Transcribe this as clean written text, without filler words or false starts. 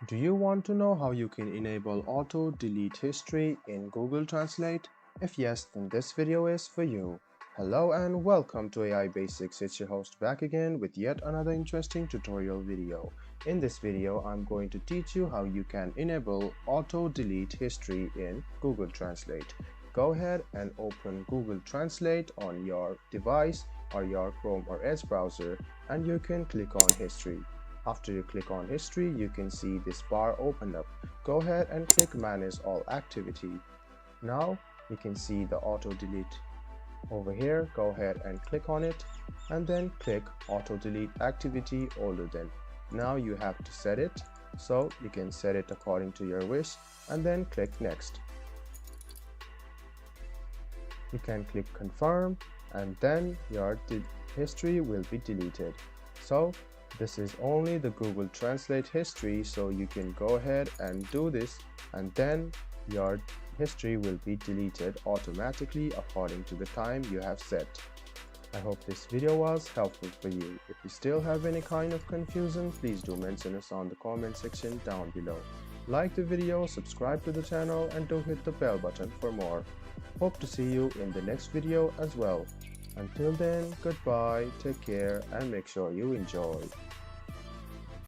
Do you want to know how you can enable auto delete history in Google Translate? If yes, then this video is for you. Hello and welcome to AI Basics. It's your host back again with yet another interesting tutorial video. In this video, I'm going to teach you how you can enable auto delete history in Google Translate. Go ahead and open Google Translate on your device or your Chrome or Edge browser, and you can click on history. After you click on history, you can see this bar open up. Go ahead and click manage all activity. Now you can see the auto delete over here. Go ahead and click on it and then click auto delete activity older than. Now you have to set it, so you can set it according to your wish and then click next. You can click confirm and then your history will be deleted. So this is only the Google Translate history, so you can go ahead and do this and then your history will be deleted automatically according to the time you have set. I hope this video was helpful for you. If you still have any kind of confusion, please do mention us on the comment section down below. Like the video, subscribe to the channel and do hit the bell button for more. Hope to see you in the next video as well. Until then, goodbye, take care and make sure you enjoy.